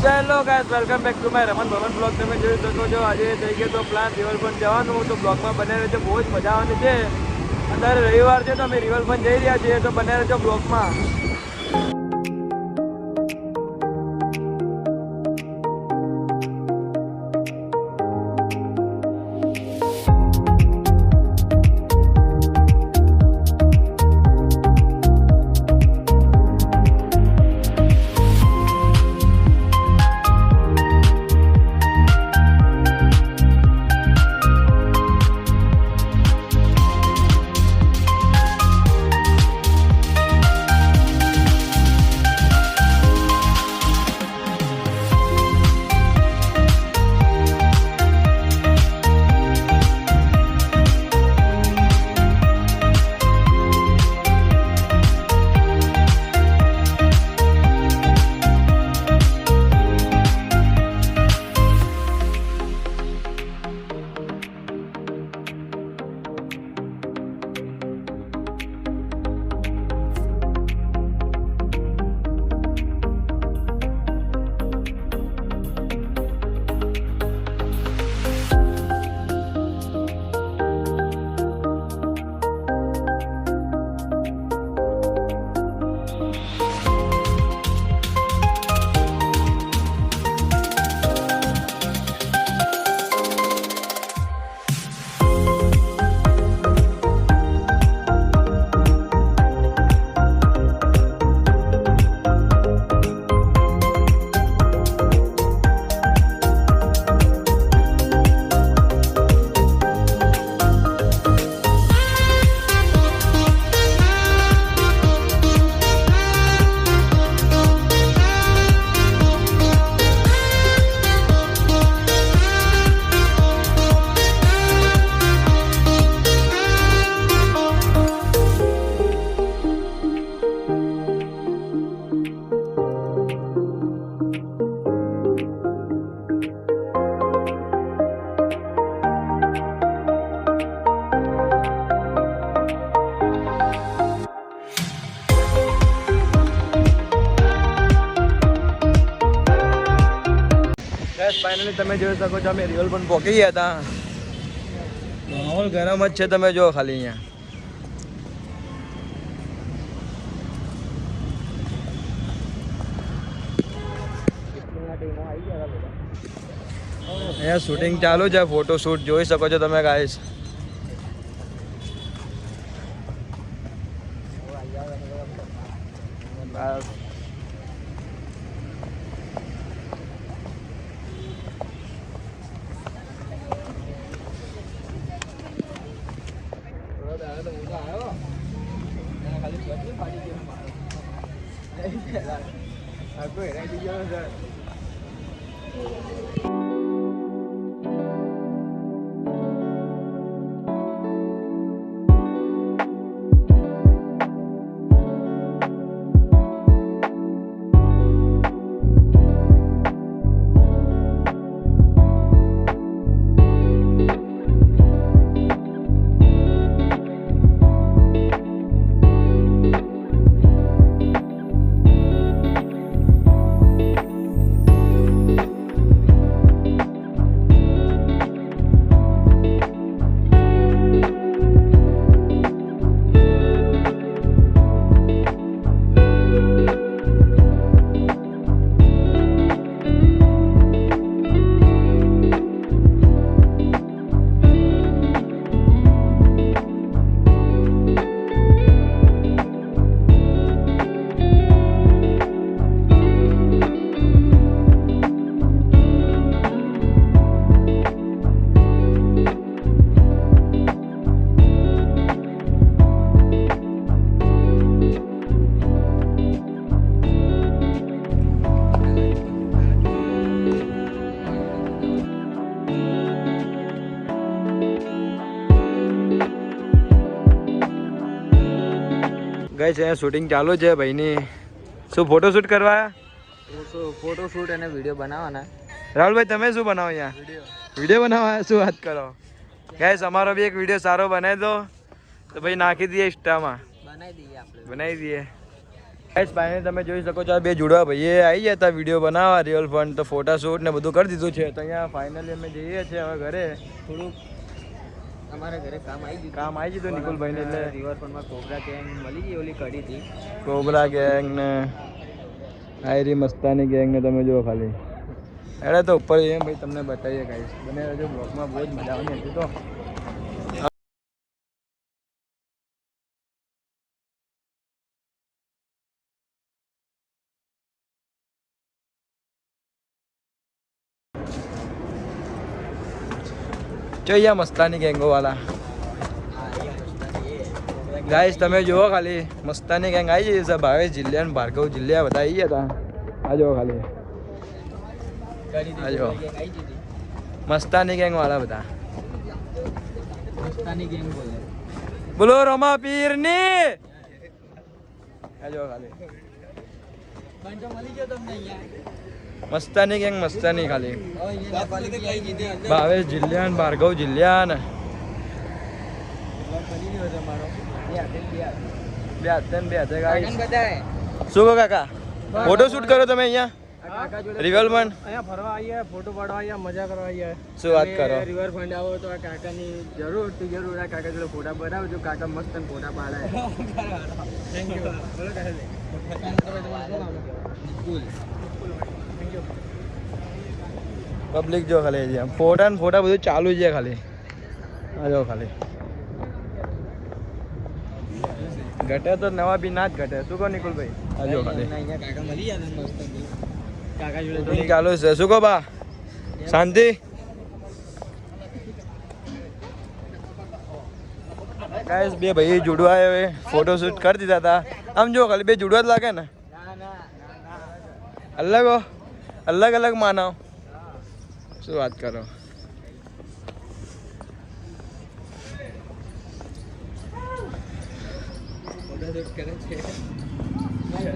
Hello guys, welcome back to my Raman Bhavan blog. તમે જોઈ શકો છો આજે થઈ ગયો તો પ્લાન રિવરફ્રન્ટ જવાનું. તો બ્લોગમાં બને રહેજો, બહુ જ મજા આવવાની છે. અત્યારે રવિવાર છે તો અમે રિવરફ્રન્ટ જઈ રહ્યા છીએ, તો બને રહેજો બ્લોગમાં. ફાઇનલી તમે જોઈ શકો છો અમે રિવરફ્રન્ટ પહોંચી ગયા હતા. માહોલ ગરમ જ છે, તમે જો ખાલી અહીંયા શૂટિંગ ચાલુ છે, ફોટો શૂટ જોઈ શકો છો તમે ગાઈસ. ગાઈસ અહીંયા શૂટિંગ ચાલુ છે ભાઈની. શું ફોટો શૂટ કરવા? ફોટો શૂટ અને વિડીયો બનાવવાના. રાહુલભાઈ તમે શું બનાવો અહીંયા? વિડીયો બનાવવા? શું વાત કરો ગાઈસ, અમારો બી એક વિડીયો સારો બનાવી દો તો ભાઈ નાખી દઈએ ઇન્સ્ટામાં. બનાવી દઈએ આપણે. બનાવી દઈએ. ગાઈસ ફાઇનલી તમે જોઈ શકો છો આ બે જોડવા ભાઈએ આવી ગયા હતા વિડીયો બનાવવા રિયલ ફન તો ફોટા શૂટ ને બધું કરી દીધું છે તો અહીંયા ફાઇનલી અમે જઈએ છીએ હવે ઘરે થોડુંક અમારા ઘરે કામ આવી ગયું નિકુલભાઈને એટલે રિવરફ્રન્ટમાં કોબરા ગેંગ મળી ગઈ ઓલી કડી હતી કોબરા ગેંગ ને આયરી મસ્તાની ગેંગ ને તમે જુઓ ખાલી એટલે તો ઉપર એમ ભાઈ તમને બતાવીએ ગાઈસ બને રહેજો બ્લોગમાં બહુ જ મજા આવવાની હતી તો જોઈએ મસ્તાની ગેંગો વાળા ગાઈસ તમે જુઓ ખાલી મસ્તાની ગેંગ આવી જઈ છે ભાવેશ જિલ્લા ને ભાર્ગવ જિલ્લા બધા આવી ગયા હતા આ જુઓ ખાલી આ જુઓ મસ્તાની ગેંગ વાળા બધા બોલો રમા પીર ની આ જુઓ ખાલી મસ્તાની ગેંગ મસ્તાની ખાલી ભાવેશ જિલ્લાન ભાર્ગવ જિલ્લાન શું કહો કાકા ફોટો શૂટ કરો તમે અહીંયા રિવરફ્રન્ટ અહીંયા ફરવા આવીએ ફોટો પાડવા આવીએ મજા કરવા આવીએ શું વાત કરો રિવરફ્રન્ટ આવો તો આ કાકાની જરૂર આ કાકા જોડે ફોટા બનાવજો કાકા મસ્ત ફોટા પાડાય થેન્ક યુ પબ્લિક જો ખાલી ફોટા ને ફોટા બધું ચાલુ છે ખાલી આ જો ખાલી ઘટે તો નવા બી ના જ ઘટે શું કહો નિકુલભાઈ આ જો ખાલી કાકા મળી જાય મસ્ત કાકા જોડે શૂટિંગ ચાલુ છે શું કહો બા શાંતિ ગાઈસ બે ભાઈ જોડવા આવે ફોટો શૂટ કરી દીધા હતા આમ જો ખાલી બે જોડવા જ લાગે ને અલગ અલગ માનવ શું વાત કરો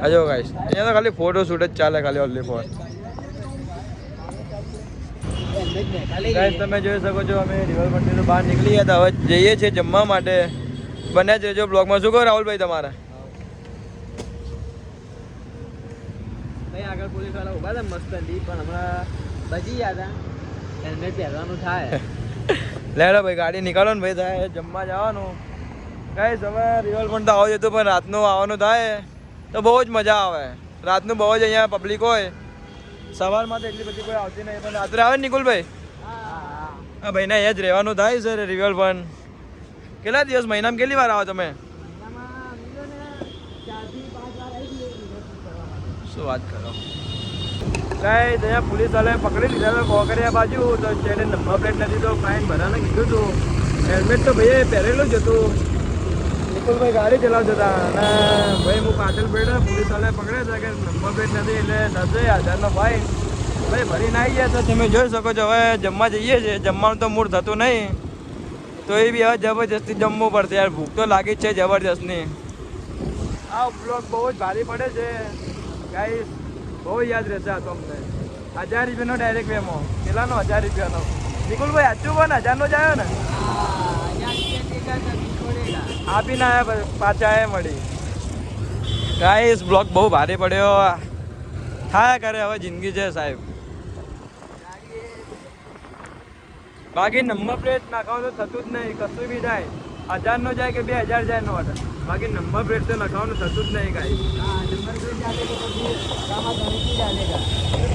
આજો ગાઈસ અહીંયા તો ખાલી ફોટો શૂટ જ ચાલે ખાલી ઓનલી ફોર ગાઈસ તમે જોઈ શકો છો અમે રિવરફ્રન્ટથી બહાર નીકળી ગયા હતા હવે જઈએ છીએ જમવા માટે બન્યા જ રહેજો બ્લોગમાં શું કહો રાહુલભાઈ તમારા આગળ પોલીસ વાળા ઉભા હતા મસ્ત હતી પણ હમણાં બચી ગયા હતા હેલ્મેટ પહેરવાનું થાય લેડો ભાઈ ગાડી નીકાળો ને ભાઈ થાય જમવા જવાનું ગાઈસ હવે રિવરફ્રન્ટ તો આવો જતું પણ રાતનું આવવાનું થાય તો બહુ જ મજા આવે રાતનું બહુ જ અહીંયા પબ્લિક હોય સવારમાં તો એટલી બધી કોઈ આવતી નહીં પણ રાત્રે આવે ને નિકુલભાઈ હા ભાઈને અહીંયા જ રહેવાનું થાય સર રિવરફ્રન્ટ કેટલા દિવસ મહિનામાં કેટલી વાર આવો તમે શું વાત કરો કાંઈ ત્યાં પોલીસ વાળાએ પકડી લીધા તો કોકરિયા બાજુ તો જેને નંબર પ્લેટ નથી તો ફાઇન ભરાને કીધું હતું હેલ્મેટ તો ભાઈએ પહેરેલું જ હતું નિકુલભાઈ ગાડી ચલાવતા હતા અને ભાઈ હું પાછળ બેઠા પોલીસ વાળાએ પકડ્યા હતા કે નંબર પ્લેટ નથી એટલે 10,000નો ફાઇન ભાઈ ભરીને આવી ગયા તો તમે જોઈ શકો છો હવે જમવા જઈએ છીએ જમવાનું તો મૂળ થતું નહીં તો એ બી હવે જબરજસ્તી જમવું પડશે યાર ભૂખ તો લાગી જ છે જબરજસ્તની આ બ્લોગ બહુ જ ભારી પડે છે ગાઈસ બહુ યાદ રહેશે આ તો અમને 1000 રૂપિયાનો ડાયરેક્ટ વેમો કેટલાનો 1000 રૂપિયાનો નિકુલભાઈ સાચું પણ 1000નો જ આવ્યો ને આપીને આવ્યા પાછા આવ્યા મળી ગાઈસ બ્લોગ બહુ ભારે પડ્યો થાય કરે હવે જિંદગી છે સાહેબ બાકી નંબર પ્લેટ નાખવાનું થતું જ નહીં કશું બી થાય 1000નો જાય કે 2000 જાય નોટ બાકી નંબર પ્લેટ તો નખાવાનું થતું જ નહીં કાંઈ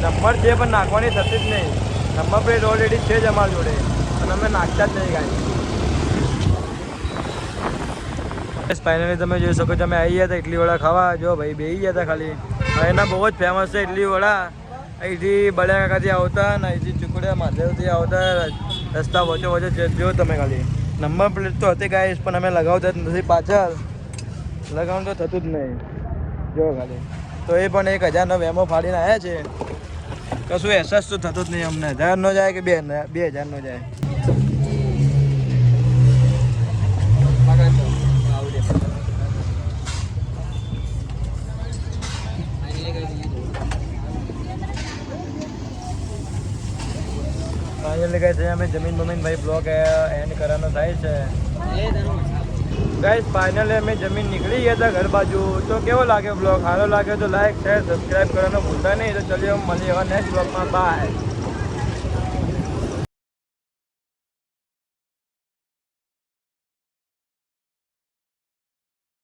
નંબર છે પણ નાખવાની થતી જ નહીં નંબર પ્લેટ ઓલરેડી છે જ અમારા જોડે અને અમે નાખતા જ નહીં કાંઈ ફાઇનલી તમે જોઈ શકો છો અમે આવી ગયા હતા ઇડલી વડા ખાવા જો ભાઈ બેસી ગયા હતા ખાલી એના બહુ જ ફેમસ છે ઇડલી વડા અહીંથી બળિયા કાકાથી આવતા ને અહીંથી ચુકડિયા મહાદેવથી આવતા રસ્તા વચ્ચે વચ્ચે જો તમે ખાલી નંબર પ્લેટ તો હતી ગાઈસ પણ અમે લગાવતા જ નથી પાછળ લગાવવાનું તો થતું જ નહીં જો ખાલી તો એ પણ 1000નો વેમો ફાડીને આવ્યા છે કશું અહેસાસ તો થતો જ નહીં અમને 1000નો જાય કે 2000નો જાય ફાઇનલી કહે છે અમે જમીન ભાઈ બ્લોગ એન્ડ કરવાનો થાય છે ગાઈસ ફાઇનલી અમે જમીન નીકળી ગયા હતા ઘર બાજુ. તો કેવો લાગે બ્લોગ? સારો લાગે તો લાઈક શેર સબસ્ક્રાઈબ કરવાનું ભૂલતા નહીં. તો ચલિए મળીએ નેક્સ્ટ બ્લોગમાં. બાય.